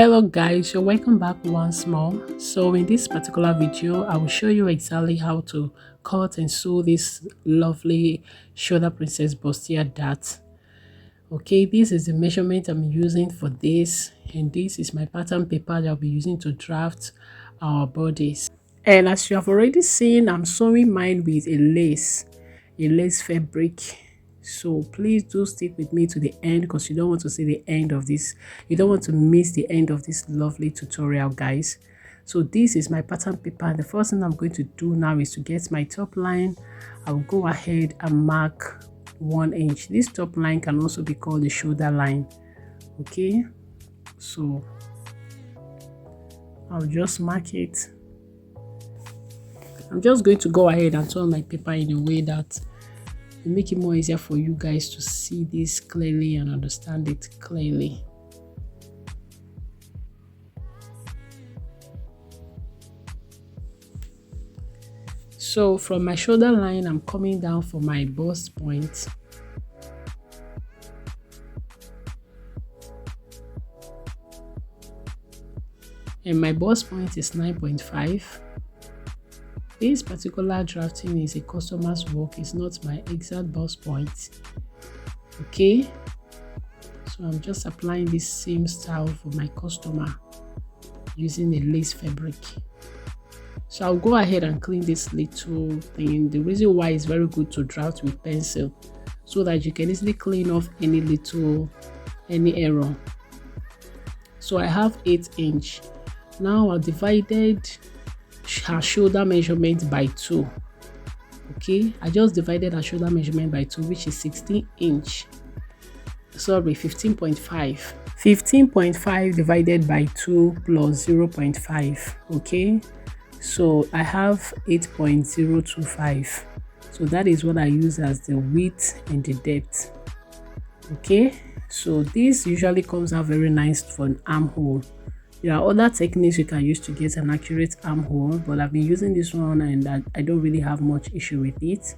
Hello guys, you're welcome back once more. So in this particular video I will show you exactly how to cut and sew this lovely shoulder princess bustier dart. Okay, this is the measurement I'm using for this, and this is my pattern paper that I'll be using to draft our bodies. And as you have already seen, I'm sewing mine with a lace fabric. So please do stick with me to the end, because you don't want to see the end of this. You don't want to miss the end of this lovely tutorial, guys. So this is my pattern paper, and the first thing I'm going to do now is to get my top line. I will go ahead and mark 1 inch. This top line can also be called the shoulder line. Okay, so I'll just mark it. I'm just going to go ahead and turn my paper in a way that will make it more easier for you guys to see this clearly and understand it clearly. So from my shoulder line, I'm coming down for my bust point. And my bust point is 9.5. This particular drafting is a customer's work, it's not my exact bust point. Okay, so I'm just applying this same style for my customer using a lace fabric. So I'll go ahead and clean this little thing. The reason why it's very good to draft with pencil, so that you can easily clean off any error. So I have 8 inch. Now I've divided her shoulder measurement by 2. Okay, I just divided her shoulder measurement by 2, which is 16 inch. Sorry, 15.5. 15.5 divided by 2 plus 0.5. Okay, so I have 8.025. So that is what I use as the width and the depth. Okay, so this usually comes out very nice for an armhole. There are other techniques you can use to get an accurate armhole, but I've been using this one and I don't really have much issue with it.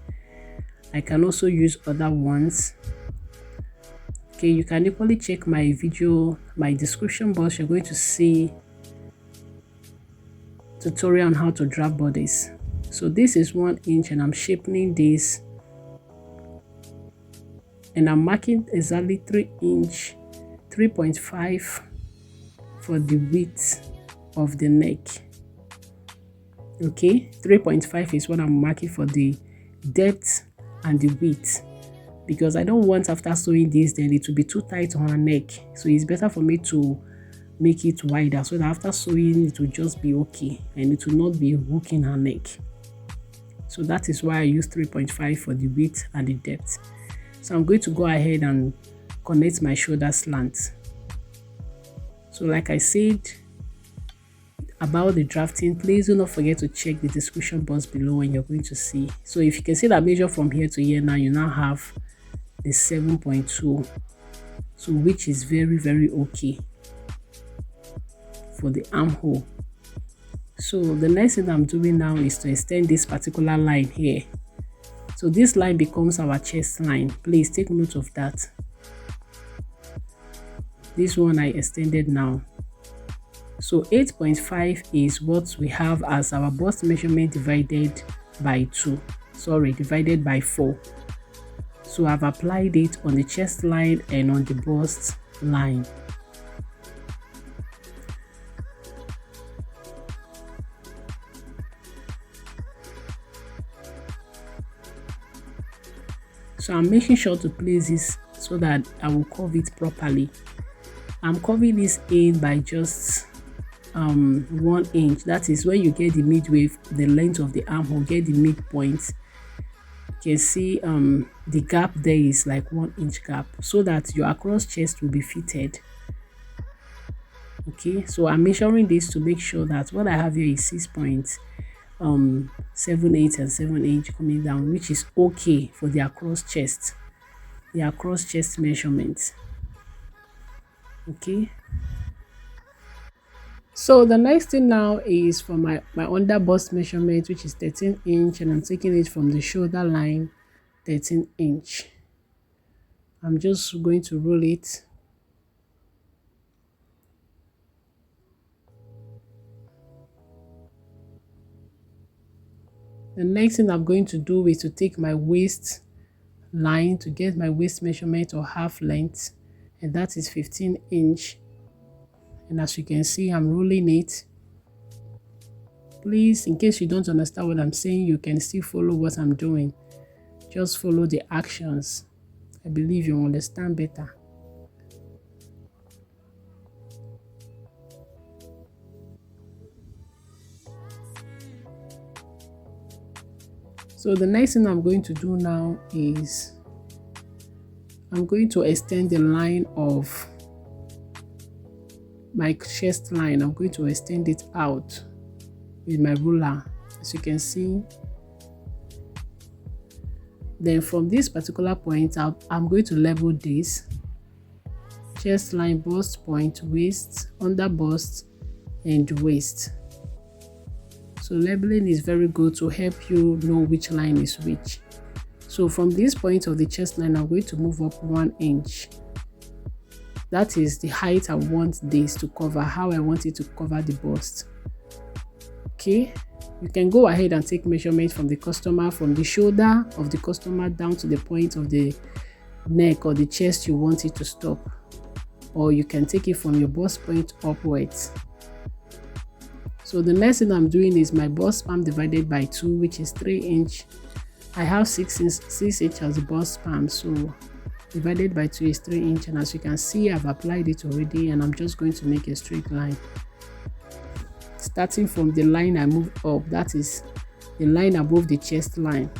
I can also use other ones. Okay, you can equally check my video, my description box. You're going to see tutorial on how to draft bodies. So this is 1 inch and I'm shaping this, and I'm marking exactly 3 inch, 3.5 for the width of the neck. Okay, 3.5 is what I'm marking for the depth and the width, because I don't want, after sewing this, then it will be too tight on her neck. So it's better for me to make it wider, so that after sewing it will just be okay and it will not be hooking her neck. So that is why I use 3.5 for the width and the depth. So I'm going to go ahead and connect my shoulder slant. So like I said about the drafting, please do not forget to check the description box below and you're going to see. So if you can see that measure from here to here, now you now have the 7.2, so which is very okay for the armhole. So the next thing I'm doing now is to extend this particular line here. So this line becomes our chest line. Please take note of that. This one I extended now. So 8.5 is what we have as our bust measurement divided by 2. Sorry, divided by 4. So I've applied it on the chest line and on the bust line. So I'm making sure to place this so that I will curve it properly. I'm curving this in by just 1 inch. That is when you get the midway, the length of the armhole, get the midpoint. You can see the gap there is like 1 inch gap, so that your across chest will be fitted. Okay, so I'm measuring this to make sure that what I have here is 6.78 and 7 inch coming down, which is okay for the across chest measurement. Okay, so the next thing now is for my under bust measurement, which is 13 inch, and I'm taking it from the shoulder line, 13 inch. I'm just going to roll it The next thing I'm going to do is to take my waist line to get my waist measurement or half length, and that is 15 inch. And as you can see, I'm rolling it. Please, in case you don't understand what I'm saying, you can still follow what I'm doing. Just follow the actions. I believe you understand better. So the next thing I'm going to do now is I'm going to extend the line of my chest line. I'm going to extend it out with my ruler, as you can see. Then from this particular point out, I'm going to level this chest line, bust point, waist, under bust, and waist. So leveling is very good to help you know which line is which. So from this point of the chest line, I'm going to move up 1 inch. That is the height I want this to cover, how I want it to cover the bust. Okay, you can go ahead and take measurement from the customer, from the shoulder of the customer down to the point of the neck or the chest you want it to stop, or you can take it from your bust point upwards. So the next thing I'm doing is my bust span divided by 2, which is 3 inch. I have 6 inch as the bust span, so divided by 2 is 3 inch, and as you can see, I've applied it already, and I'm just going to make a straight line. Starting from the line I moved up, that is the line above the chest line.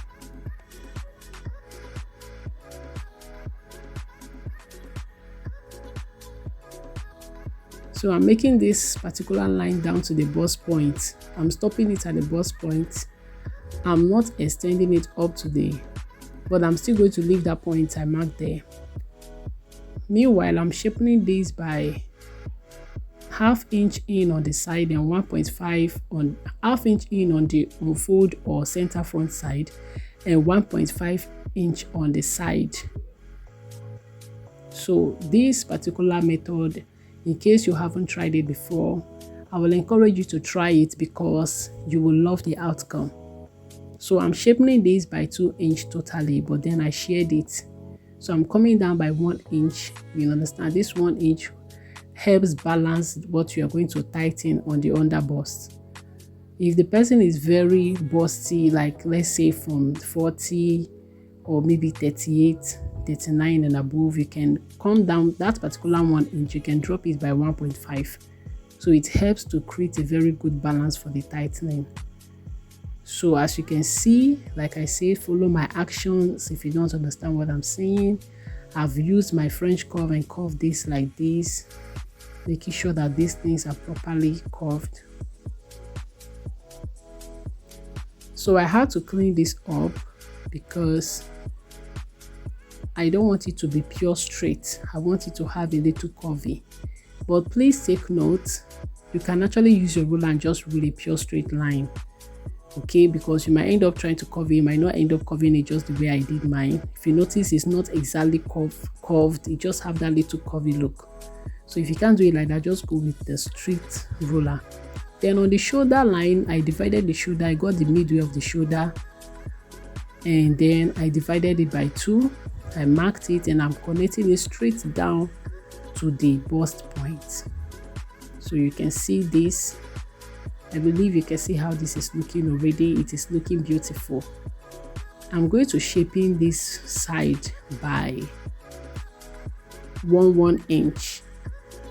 So I'm making this particular line down to the bust point. I'm stopping it at the bust point. I'm not extending it up to the, but I'm still going to leave that point I marked there. Meanwhile, I'm shaping this by half inch in on the side and 1.5 on half inch in on the unfold or center front side, and 1.5 inch on the side. So this particular method, in case you haven't tried it before, I will encourage you to try it because you will love the outcome. So I'm shaping this by 2 inch totally, but then I shared it. So I'm coming down by 1 inch. You understand? This 1 inch helps balance what you are going to tighten on the under bust. If the person is very busty, like let's say from 40 or maybe 38, 39 and above, you can come down that particular 1 inch, you can drop it by 1.5. So it helps to create a very good balance for the tightening. So as you can see, like I said, follow my actions. If you don't understand what I'm saying, I've used my French curve and curved this like this, making sure that these things are properly curved. So I had to clean this up because I don't want it to be pure straight. I want it to have a little curvy. But please take note, you can actually use your ruler and just rule a pure straight line. Okay, because you might end up trying to curve it, you might not end up curving it just the way I did mine. If you notice, it's not exactly curved, it just have that little curvy look. So if you can't do it like that, just go with the straight ruler. Then on the shoulder line, I divided the shoulder, I got the midway of the shoulder, and then I divided it by 2. I marked it and I'm connecting it straight down to the bust point. So you can see this. I believe you can see how this is looking already. It is looking beautiful. I'm going to shaping this side by 1 inch.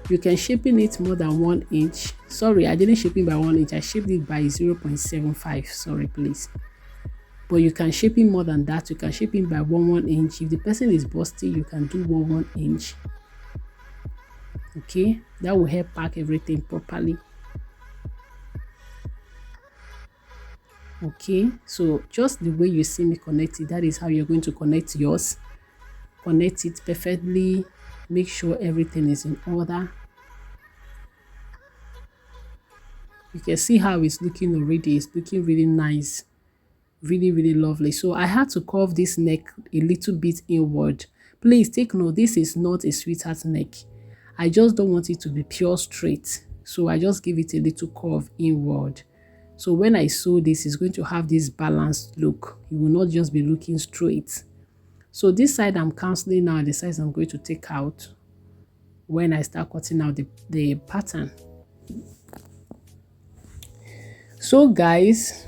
You can shaping it more than 1 inch. Sorry, I didn't shape it by 1 inch. I shaped it by 0.75. Sorry, please. But you can shape it more than that. You can shape it by 1 inch. If the person is busty, you can do 1 inch. Okay, that will help pack everything properly. Okay, so just the way you see me connect it, that is how you're going to connect yours. Connect it perfectly. Make sure everything is in order. You can see how it's looking already. It's looking really nice. Really lovely. So I had to curve this neck a little bit inward. Please take note, this is not a sweetheart neck. I just don't want it to be pure straight. So I just give it a little curve inward. So when I sew this, it's going to have this balanced look. You will not just be looking straight. So this side I'm cancelling now, the size I'm going to take out when I start cutting out the pattern. So guys,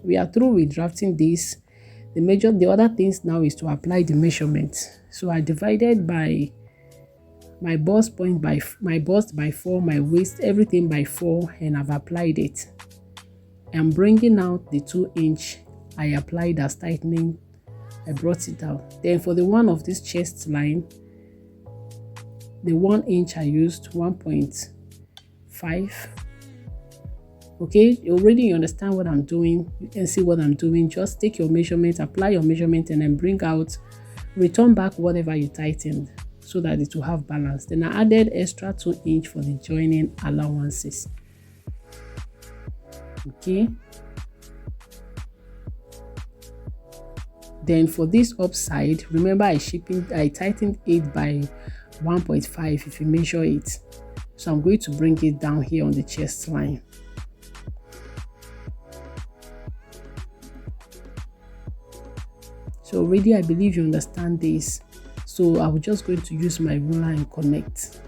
we are through with drafting this. The other things now is to apply the measurement. So I divided by my bust point by my bust by 4, my waist, everything by 4, and I've applied it. I'm bringing out the 2-inch I applied as tightening. I brought it out. Then for the one of this chest line, the 1-inch I used 1.5. Okay, already you understand what I'm doing. You can see what I'm doing. Just take your measurement, apply your measurement, and then bring out, return back whatever you tightened so that it will have balance. Then I added extra 2-inch for the joining allowances. Okay. Then for this upside, remember I tightened it by 1.5 if you measure it. So I'm going to bring it down here on the chest line. So already I believe you understand this. So I'm just going to use my ruler and connect.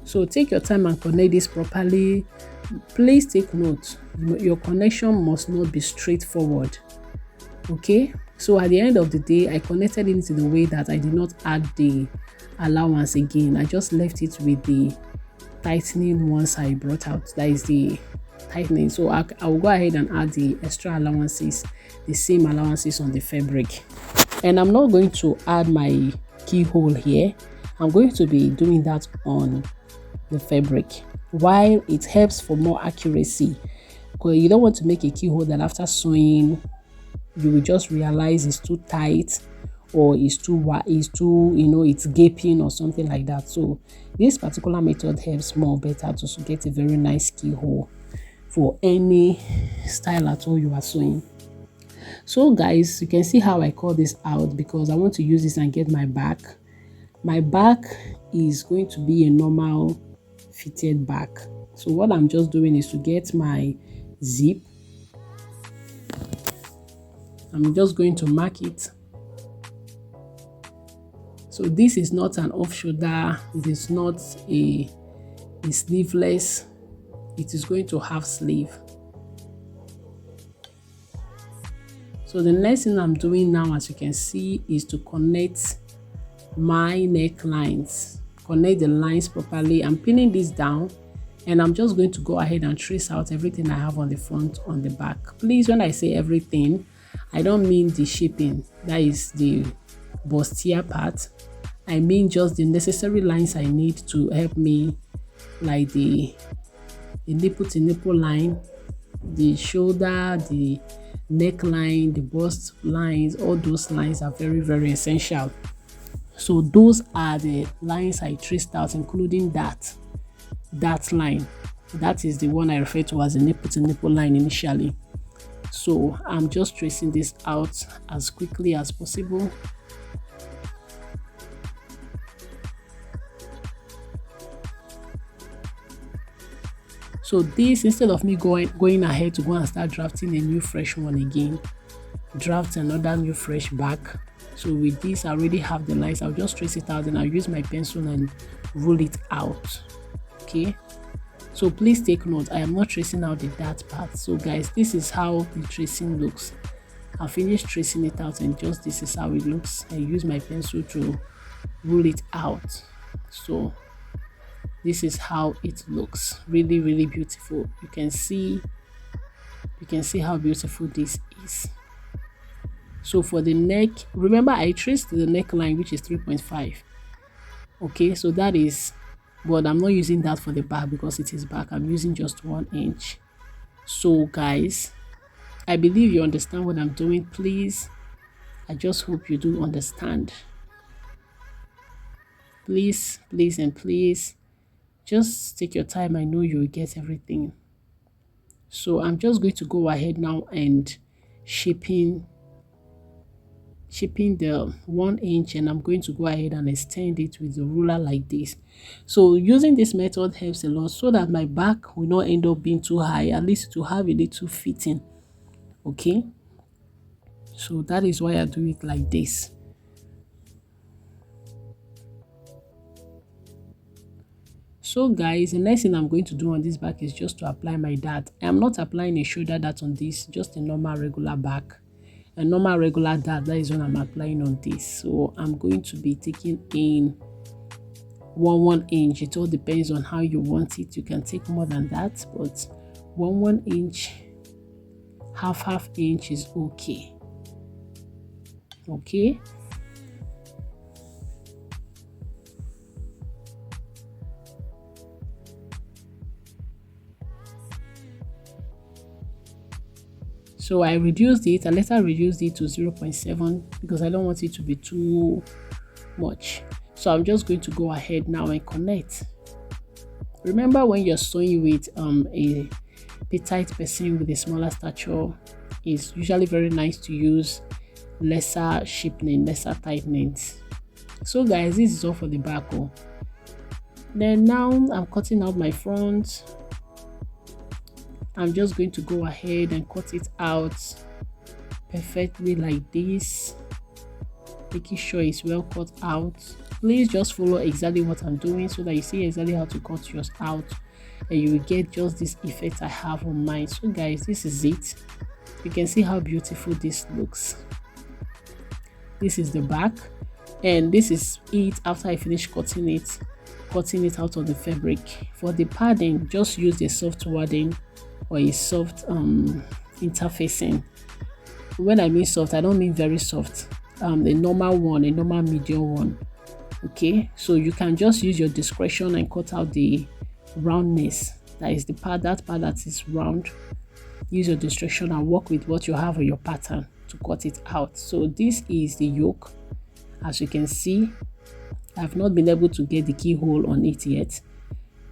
So take your time and connect this properly. Please take note, your connection must not be straightforward. Okay, so at the end of the day, I connected it in the way that I did not add the allowance again. I just left it with the tightening once I brought out, that is the tightening. So I will go ahead and add the extra allowances, the same allowances on the fabric. And I'm not going to add my keyhole here. I'm going to be doing that on the fabric. While it helps for more accuracy, because you don't want to make a keyhole that after sewing you will just realize it's too tight or it's too it's gaping or something like that. So this particular method helps more better to get a very nice keyhole for any style at all you are sewing. So guys, you can see how I call this out because I want to use this and get my back. My back is going to be a normal fitted back. So what I'm just doing is to get my zip. I'm just going to mark it. So this is not an off shoulder, it is not a sleeveless, it is going to have sleeve. So the next thing I'm doing now, as you can see, is to connect my necklines. Connect the lines properly. I'm pinning this down and I'm just going to go ahead and trace out everything I have on the front, on the back. Please, when I say everything, I don't mean the shaping, that is the bustier part. I mean just the necessary lines I need to help me, like the nipple to nipple line, the shoulder, the neckline, the bust lines. All those lines are very, very essential. So those are the lines I traced out, including that line. That is the one I refer to as a nipple to nipple line initially. So I'm just tracing this out as quickly as possible. So this, instead of me going ahead to go and start drafting a new fresh one again, draft another new fresh back. So with this, I already have the lines. I'll just trace it out and I'll use my pencil and roll it out. Okay, so please take note, I am not tracing out the dart part. So guys, this is how the tracing looks. I finished tracing it out and just this is how it looks. I use my pencil to roll it out. So this is how it looks. Really, really beautiful. You can see how beautiful this is. So for the neck, remember I traced the neckline, which is 3.5. Okay, so that is, but I'm not using that for the back because it is back. I'm using just 1 inch. So guys, I believe you understand what I'm doing. Please, I just hope you do understand. Please, please, and please, just take your time. I know you'll get everything. So I'm just going to go ahead now and shaping shaping the 1 inch, and I'm going to go ahead and extend it with the ruler like this. So using this method helps a lot so that my back will not end up being too high, at least to have a little fitting. Okay, so that is why I do it like this. So guys, the next thing I'm going to do on this back is just to apply my dart. I'm not applying a shoulder dart on this, just a normal regular back. A normal regular dart, that is what I'm applying on this. So I'm going to be taking in 1 inch. It all depends on how you want it. You can take more than that, but 1 inch, half inch is okay. Okay. So I reduced it. I later reduced it to 0.7 because I don't want it to be too much. So I'm just going to go ahead now and connect. Remember, when you're sewing with a petite person with a smaller stature, it's usually very nice to use lesser shaping, lesser tightening. So guys, this is all for the back. Then now I'm cutting out my front. I'm just going to go ahead and cut it out perfectly like this, making sure it's well cut out. Please just follow exactly what I'm doing so that you see exactly how to cut yours out, and you will get just this effect I have on mine. So guys, this is it. You can see how beautiful this looks. This is the back, and this is it after I finish cutting it out of the fabric. For the padding, just use a soft wadding or a soft interfacing. When I mean soft, I don't mean very soft. A normal one, a normal medium one. Okay, so you can just use your discretion and cut out the roundness. That is the part that is round. Use your discretion and work with what you have on your pattern to cut it out. So this is the yoke. As you can see, I've not been able to get the keyhole on it yet.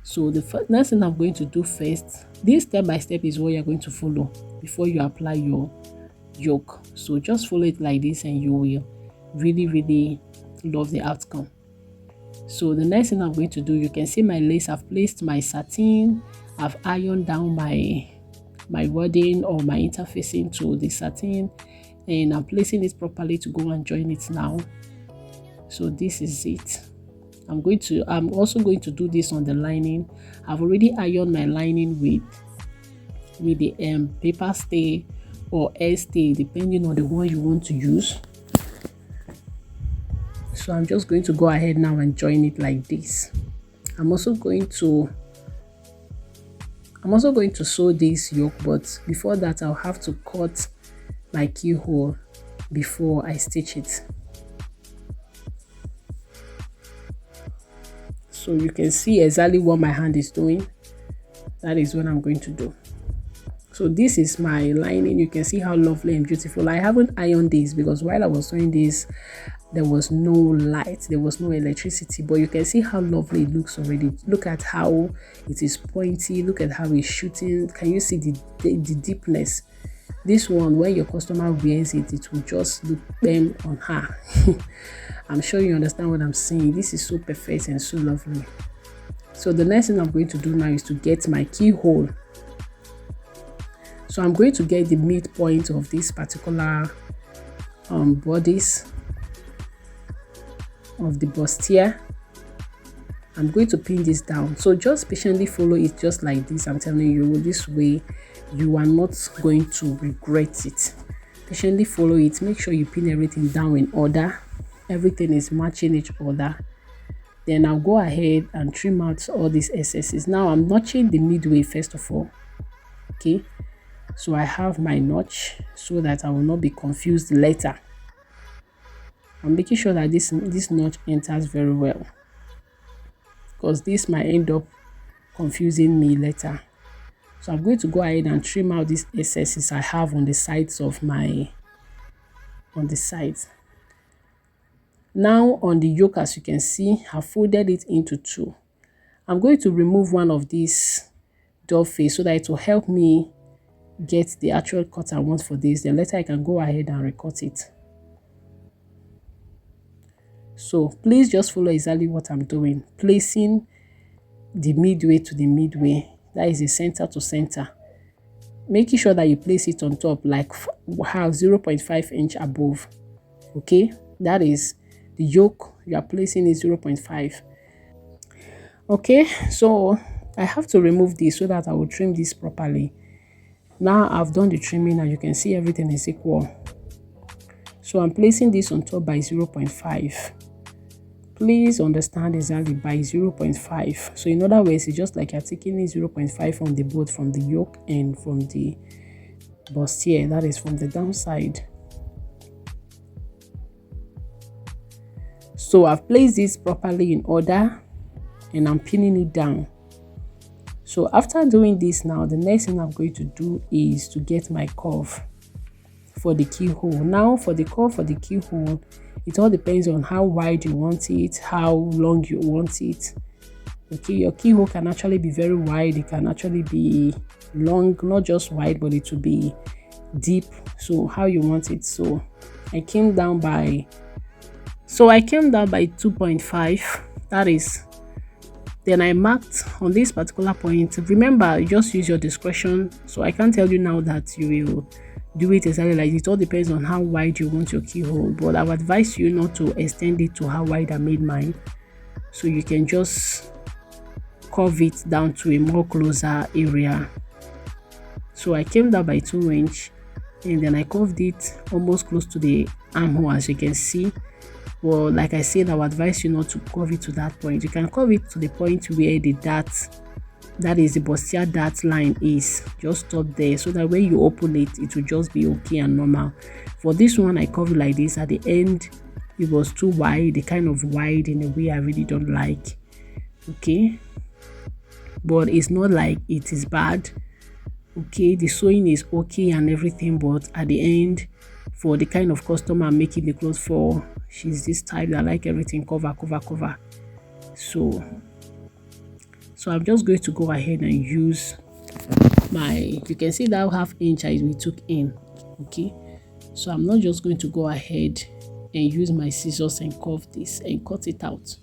So the next thing I'm going to do first, this step by step is what you're going to follow before you apply your yoke. So just follow it like this and you will really love the outcome. So the next thing I'm going to do, you can see my lace. I've placed my satin, I've ironed down my wadding or my interfacing to the satin, and I'm placing it properly to go and join it now. So this is it. I'm also going to do this on the lining. I've already ironed my lining with the paper stay or air stay, depending on the one you want to use. So I'm just going to go ahead now and join it like this. I'm also going to sew this yoke, but before that I'll have to cut my keyhole before I stitch it. So you can see exactly what my hand is doing. That is what I'm going to do. So this is my lining. You can see how lovely and beautiful. I haven't ironed this because while I was doing this, there was no light, there was no electricity, but you can see how lovely it looks already. Look at how it is pointy. Look at how it's shooting. Can you see the deepness? This one, when your customer wears it, it will just look bam on her. I'm sure you understand what I'm saying. This is so perfect and so lovely. So the next thing I'm going to do now is to get my keyhole. So I'm going to get the midpoint of this particular bodice of the bustier. I'm going to pin this down. So just patiently follow it just like this. I'm telling you, this way you are not going to regret it. Patiently follow it. Make sure you pin everything down in order. Everything is matching each other. Then I'll go ahead and trim out all these excesses. Now I'm notching the midway first of all. Okay, so I have my notch so that I will not be confused later. I'm making sure that this notch enters very well, because this might end up confusing me later. So I'm going to go ahead and trim out these excesses I have on the sides of Now on the yoke, as you can see, I've folded it into two. I'm going to remove one of these dove face so that it will help me get the actual cut I want for this. Then later I can go ahead and recut it. So please just follow exactly what I'm doing, placing the midway to the midway, that is the center to center, making sure that you place it on top like how 0.5 inch above. Okay, that is the yoke you are placing is 0.5. Okay, so I have to remove this so that I will trim this properly. Now I've done the trimming and you can see everything is equal. So I'm placing this on top by 0.5. Please understand exactly by 0.5. So in other words, it's just like you're taking 0.5 on the both from the yoke and from the bustier, that is from the downside. So I've placed this properly in order and I'm pinning it down. So after doing this now, the next thing I'm going to do is to get my curve for the keyhole. Now for the curve for the keyhole, it all depends on how wide you want it, how long you want it. Okay, your keyhole can actually be very wide, it can actually be long, not just wide, but it will be deep. So how you want it. So I came down by 2.5. That is, then I marked on this particular point. Remember, just use your discretion. So I can't tell you now that you will do it exactly like it. All depends on how wide you want your keyhole, but I would advise you not to extend it to how wide I made mine. So you can just curve it down to a more closer area. So I came down by 2 inch and then I curved it almost close to the armhole, as you can see. Well, like I said, I would advise you not to curve it to that point. You can curve it to the point where the dart, that is the bustier dart line, is. Just stop there so that when you open it, it will just be okay and normal. For this one, I curve it like this. At the end, it was too wide, the kind of wide in a way I really don't like. Okay, but it's not like it is bad. Okay, the sewing is okay and everything, but at the end, for the kind of customer I'm making the clothes for, she's this type that like everything cover. So I'm just going to go ahead and use my, you can see that half inch we took in. Okay, so I'm not just going to go ahead and use my scissors and curve this and cut it out.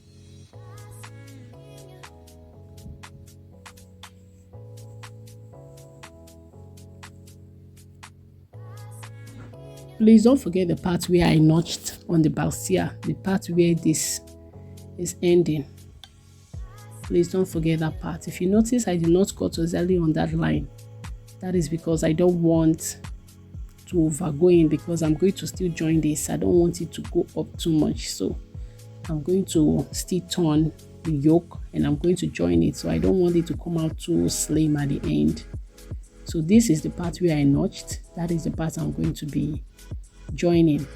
Please don't forget the part where I notched on the bustier, the part where this is ending. Please don't forget that part. If you notice, I did not cut exactly on that line. That is because I don't want to overgo in, because I'm going to still join this. I don't want it to go up too much. So I'm going to still turn the yoke and I'm going to join it. So I don't want it to come out too slim at the end. So this is the part where I notched. That is the part I'm going to be joining.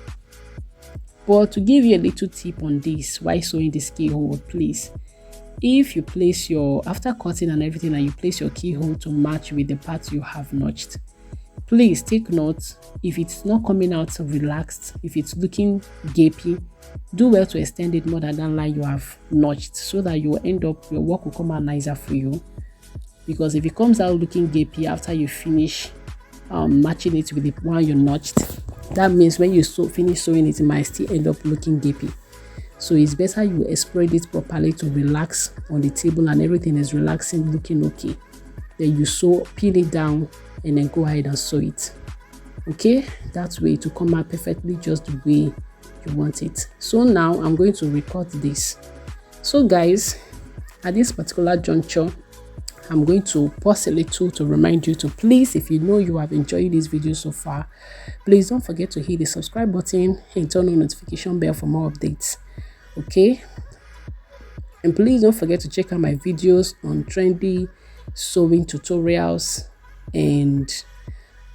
But to give you a little tip on this, why sewing this keyhole, please, if you place your, after cutting and everything, and you place your keyhole to match with the parts you have notched, please take note, if it's not coming out relaxed, if it's looking gapy, do well to extend it more than that line you have notched, so that you will end up, your work will come out nicer for you. Because if it comes out looking gapy after you finish matching it with the one you notched, that means when you finish sewing it, it might still end up looking gapy. So it's better you spread it properly to relax on the table and everything is relaxing, looking okay. Then you sew, pin it down and then go ahead and sew it. Okay, that way to come out perfectly just the way you want it. So now I'm going to record this. So guys, at this particular juncture, I'm going to pause a little to remind you to please, if you know you have enjoyed this video so far, please don't forget to hit the subscribe button and turn on notification bell for more updates. Okay, and please don't forget to check out my videos on trendy sewing tutorials and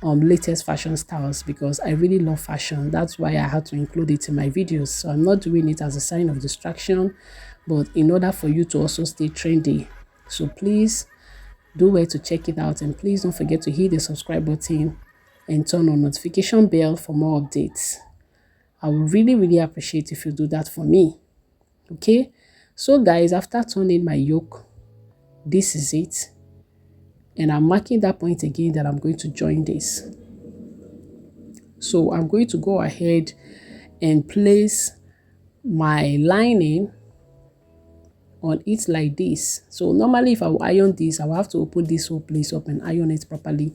latest fashion styles, because I really love fashion. That's why I had to include it in my videos. So I'm not doing it as a sign of distraction, but in order for you to also stay trendy. So please do well to check it out, and please don't forget to hit the subscribe button and turn on notification bell for more updates. I would really appreciate if you do that for me. Okay, so guys, after turning my yoke, this is it, and I'm marking that point again that I'm going to join this. So I'm going to go ahead and place my lining on it like this. So normally if I will iron this, I will have to open this whole place up and iron it properly.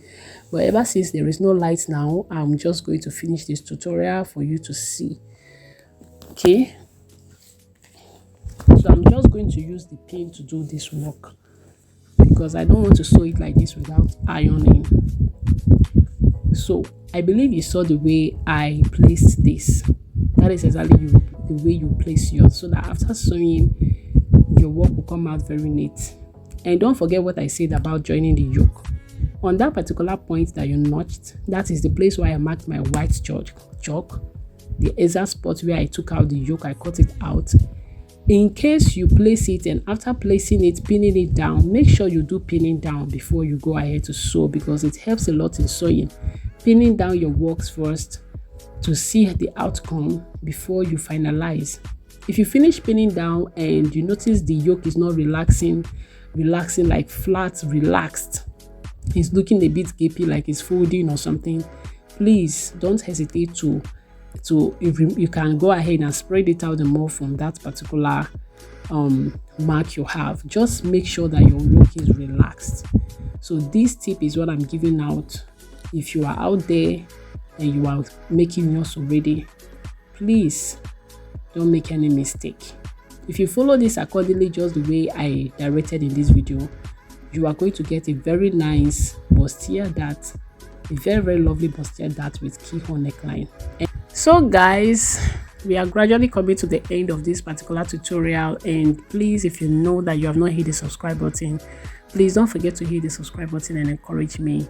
But ever since there is no light now, I'm just going to finish this tutorial for you to see. Okay, so I'm just going to use the pin to do this work because I don't want to sew it like this without ironing. So I believe you saw the way I placed this. That is exactly the way you place yours, so that after sewing, your work will come out very neat. And don't forget what I said about joining the yoke. On that particular point that you notched, that is the place where I marked my white chalk, the exact spot where I took out the yoke, I cut it out. In case you place it and after placing it, pinning it down, make sure you do pinning down before you go ahead to sew, because it helps a lot in sewing. Pinning down your works first to see the outcome before you finalize. If you finish pinning down and you notice the yoke is not relaxing like flat, relaxed, it's looking a bit gapy like it's folding or something, please don't hesitate to you can go ahead and spread it out more from that particular mark you have. Just make sure that your yoke is relaxed. So this tip is what I'm giving out. If you are out there and you are making yours already, please don't make any mistake. If you follow this accordingly, just the way I directed in this video, you are going to get a very nice bustier dart, a very lovely bustier dart with keyhole neckline. So guys, we are gradually coming to the end of this particular tutorial, and please, if you know that you have not hit the subscribe button, please don't forget to hit the subscribe button and encourage me.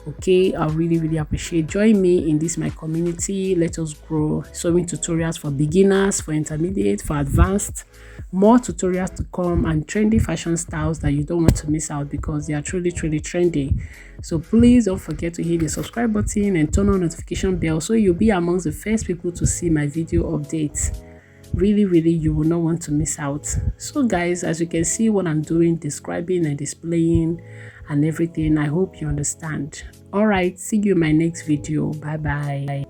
Okay, I really appreciate. Join me in this my community. Let us grow. Sewing tutorials for beginners, for intermediate, for advanced. More tutorials to come, and trendy fashion styles that you don't want to miss out because they are truly trendy. So please don't forget to hit the subscribe button and turn on notification bell so you'll be amongst the first people to see my video updates. Really, you will not want to miss out. So guys, as you can see what I'm doing, describing and displaying and everything, I hope you understand. All right, see you in my next video. Bye bye.